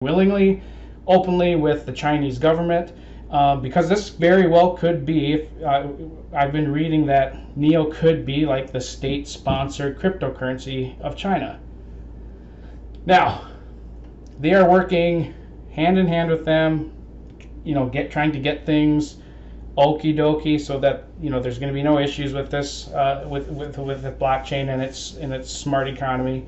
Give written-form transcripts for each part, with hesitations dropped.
willingly, openly with the Chinese government, because this very well could be, I've been reading that NEO could be like the state-sponsored cryptocurrency of China. Now, they are working hand in hand with them, trying to get things okie dokie, so that there's going to be no issues with this, with the blockchain and its smart economy.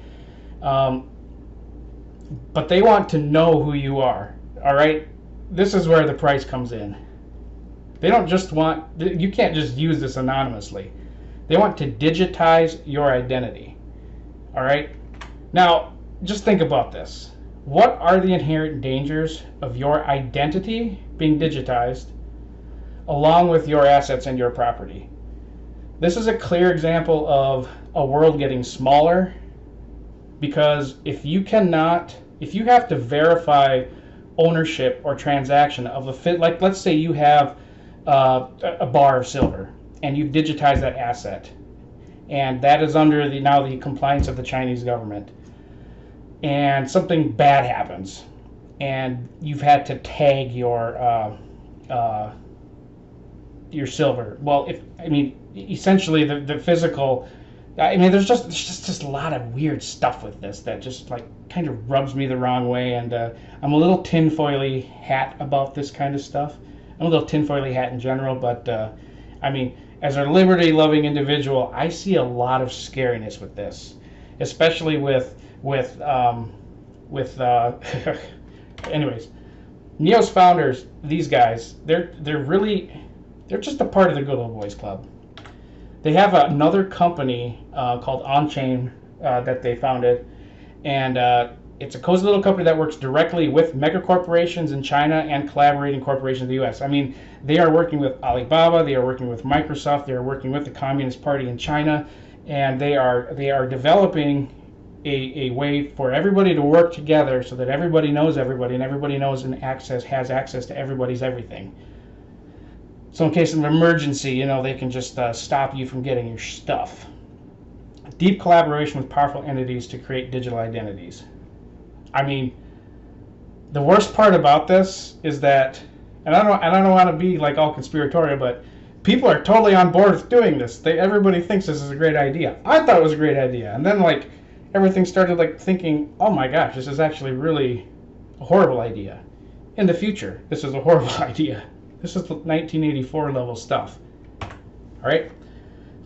But they want to know who you are. All right, this is where the price comes in. They don't just want, you can't just use this anonymously. They want to digitize your identity. All right, now just think about this. What are the inherent dangers of your identity being digitized along with your assets and your property? This is a clear example of a world getting smaller, because if you have to verify ownership or transaction of a fit, like let's say you have a bar of silver and you've digitized that asset, and that is under the compliance of the Chinese government, and something bad happens and you've had to tag your silver. Well, essentially the physical, there's just a lot of weird stuff with this that just like kind of rubs me the wrong way, and I'm a little tinfoily hat about this kind of stuff. I'm a little tinfoily hat in general, but as a liberty-loving individual, I see a lot of scariness with this, especially with anyways, NEO's founders, these guys, they're just a part of the good old boys club. They have another company called On-Chain that they founded, and it's a cozy little company that works directly with mega corporations in China and collaborating corporations in the U.S. They are working with Alibaba, they are working with Microsoft, they are working with the Communist Party in China, and they are developing a way for everybody to work together so that everybody knows everybody, and everybody knows and has access to everybody's everything. So in case of an emergency, they can just stop you from getting your stuff. Deep collaboration with powerful entities to create digital identities. The worst part about this is that, and I don't want to be like all conspiratorial, but people are totally on board with doing this. Everybody thinks this is a great idea. I thought it was a great idea, and then everything started thinking, oh my gosh, this is actually really a horrible idea. In the future, this is a horrible idea. This is 1984 level stuff. All right.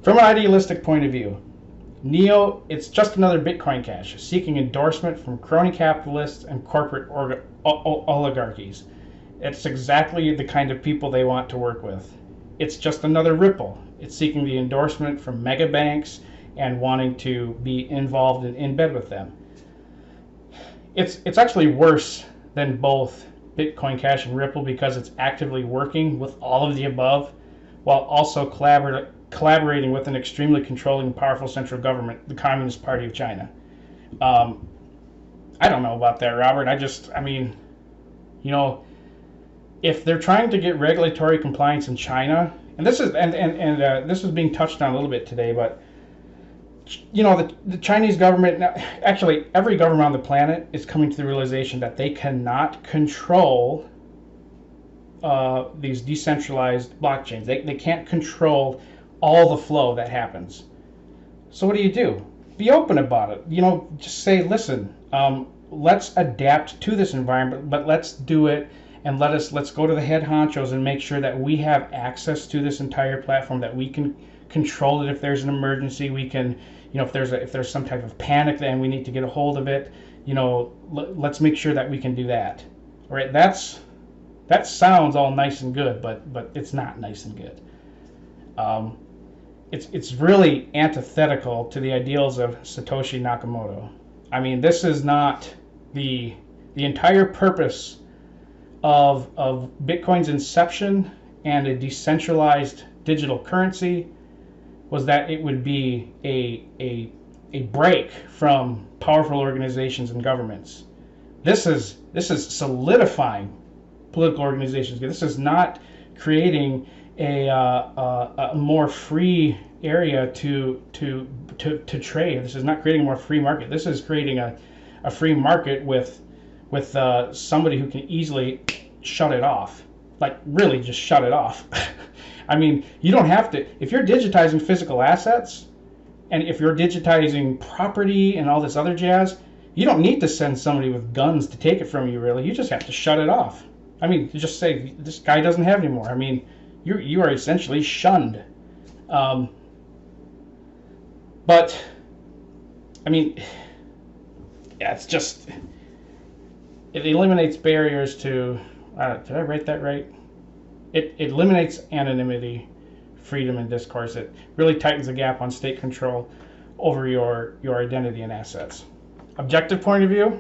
From an idealistic point of view, NEO, it's just another Bitcoin Cash seeking endorsement from crony capitalists and corporate oligarchies. It's exactly the kind of people they want to work with. It's just another Ripple. It's seeking the endorsement from mega banks and wanting to be involved and in bed with them. It's actually worse than both Bitcoin Cash and Ripple, because it's actively working with all of the above while also collaborating with an extremely controlling and powerful central government, the Communist Party of China. I don't know about that, Robert. If they're trying to get regulatory compliance in China, and this is this is being touched on a little bit today, but the Chinese government, actually every government on the planet, is coming to the realization that they cannot control these decentralized blockchains. They can't control all the flow that happens. So what do? Be open about it. Just say, listen, let's adapt to this environment, but let's do it, and let's go to the head honchos and make sure that we have access to this entire platform, that we can control it if there's an emergency. We can, if there's some type of panic, then we need to get a hold of it. Let's make sure that we can do that. All right, that sounds all nice and good, but it's not nice and good. It's really antithetical to the ideals of Satoshi Nakamoto. This is not the entire purpose of Bitcoin's inception and a decentralized digital currency was that it would be a break from powerful organizations and governments. This is solidifying political organizations. This is not creating a more free area to trade. This is not creating a more free market. This is creating a free market with with somebody who can easily shut it off, like really just shut it off. I mean, you don't have to, if you're digitizing physical assets and if you're digitizing property and all this other jazz, you don't need to send somebody with guns to take it from you, really. You just have to shut it off. I mean, you just say, this guy doesn't have it anymore. I mean, you are essentially shunned. But, I mean, yeah, it's just, it eliminates barriers to, did I write that right? It eliminates anonymity, freedom, and discourse. It really tightens the gap on state control over your identity and assets. Objective point of view,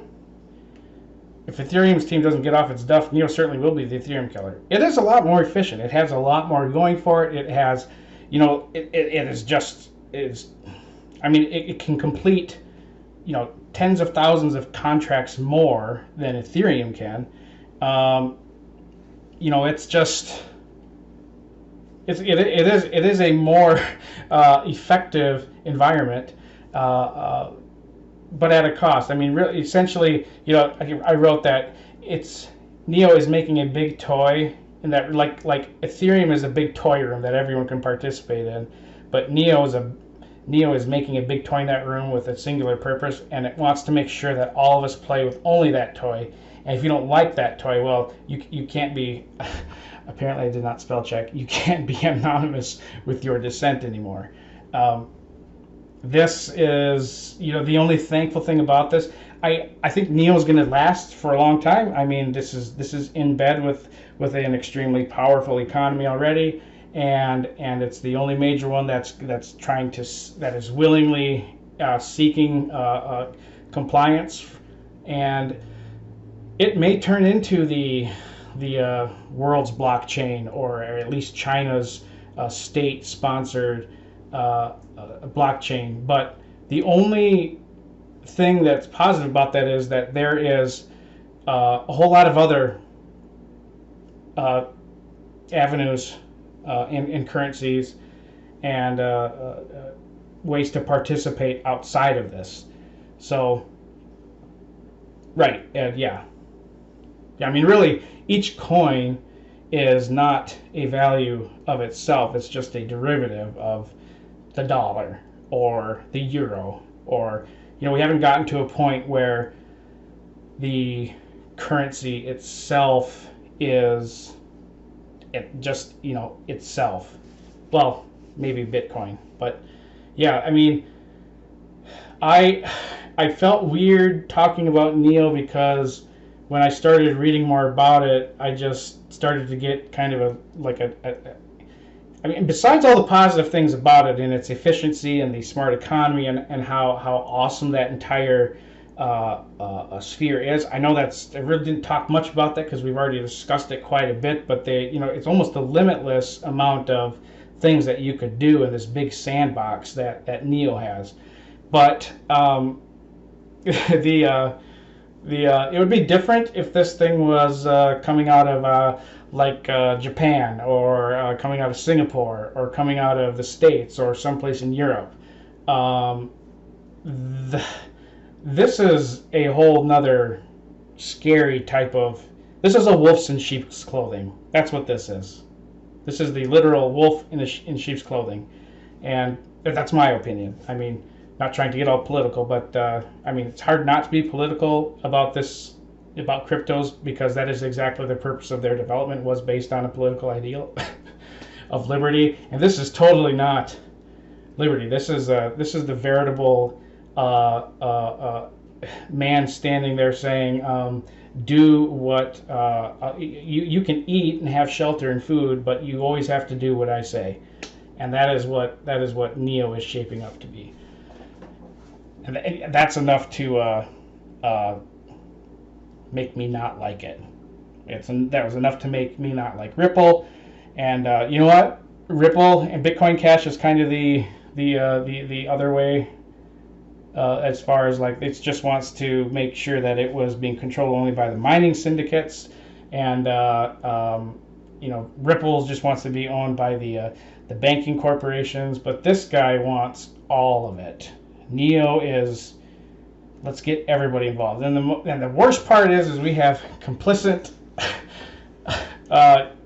if Ethereum's team doesn't get off its duff, NEO certainly will be the Ethereum killer. It is a lot more efficient. It has a lot more going for it. It has, you know, it is just, I mean, it can complete, you know, tens of thousands of contracts more than Ethereum can. You know, it's just, it is a more effective environment, but at a cost. I mean, really, essentially, you know, I wrote that NEO is making a big toy, and that like Ethereum is a big toy room that everyone can participate in, but NEO is making a big toy in that room with a singular purpose, and it wants to make sure that all of us play with only that toy. And if you don't like that toy, well, you can't be, apparently I did not spell check, you can't be anonymous with your dissent anymore. This is, you know, the only thankful thing about this. I think NEO is going to last for a long time. I mean, this is in bed with an extremely powerful economy already, and it's the only major one that is willingly seeking compliance, and it may turn into the world's blockchain, or at least China's state-sponsored blockchain. But the only thing that's positive about that is that there is a whole lot of other avenues in currencies and ways to participate outside of this. So, right, yeah. I mean, really, each coin is not a value of itself. It's just a derivative of the dollar or the euro, or, you know, we haven't gotten to a point where the currency itself is just, you know, itself. Well, maybe Bitcoin, but yeah, I mean, I felt weird talking about NEO because when I started reading more about it, I just started to get kind of I mean, besides all the positive things about it and its efficiency and the smart economy and how awesome that entire sphere is. I know I really didn't talk much about that because we've already discussed it quite a bit, but you know, it's almost a limitless amount of things that you could do in this big sandbox that NEO has. But it would be different if this thing was coming out of Japan, or coming out of Singapore, or coming out of the States, or someplace in Europe. This is a whole nother scary type of. This is a wolf in sheep's clothing. That's what this is. This is the literal wolf in sheep's clothing, and that's my opinion. I mean, not trying to get all political, but I mean, it's hard not to be political about this, about cryptos, because that is exactly the purpose of their development, was based on a political ideal of liberty, and this is totally not liberty. This is the veritable man standing there saying, do what you can eat and have shelter and food, but you always have to do what I say, and that is what NEO is shaping up to be. And that's enough to make me not like it. That was enough to make me not like Ripple. And you know what? Ripple and Bitcoin Cash is kind of the other way, as far as like, it just wants to make sure that it was being controlled only by the mining syndicates, and you know, Ripple just wants to be owned by the banking corporations. But this guy wants all of it. NEO is Let's get everybody involved. And the worst part is we have complicit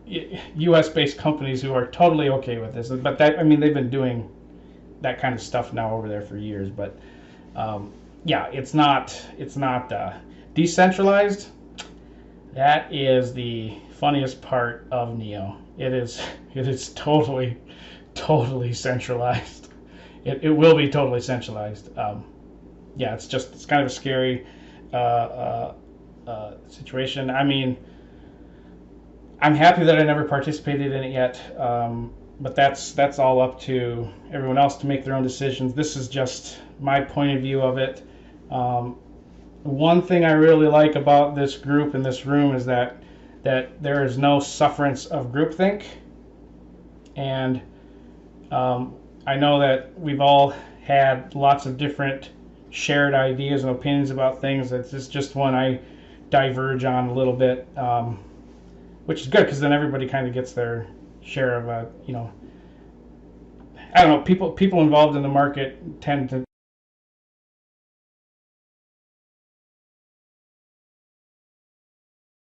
U.S.-based companies who are totally okay with this. But that, I mean, they've been doing that kind of stuff now over there for years. But yeah, it's not decentralized. That is the funniest part of NEO. It is totally centralized. It will be totally centralized. Yeah, it's kind of a scary situation. I mean, I'm happy that I never participated in it yet, but that's all up to everyone else to make their own decisions. This is just my point of view of it. One thing I really like about this group in this room is that there is no sufferance of groupthink, and I know that we've all had lots of different shared ideas and opinions about things. It's just one I diverge on a little bit, which is good because then everybody kind of gets their share of I don't know, people involved in the market tend to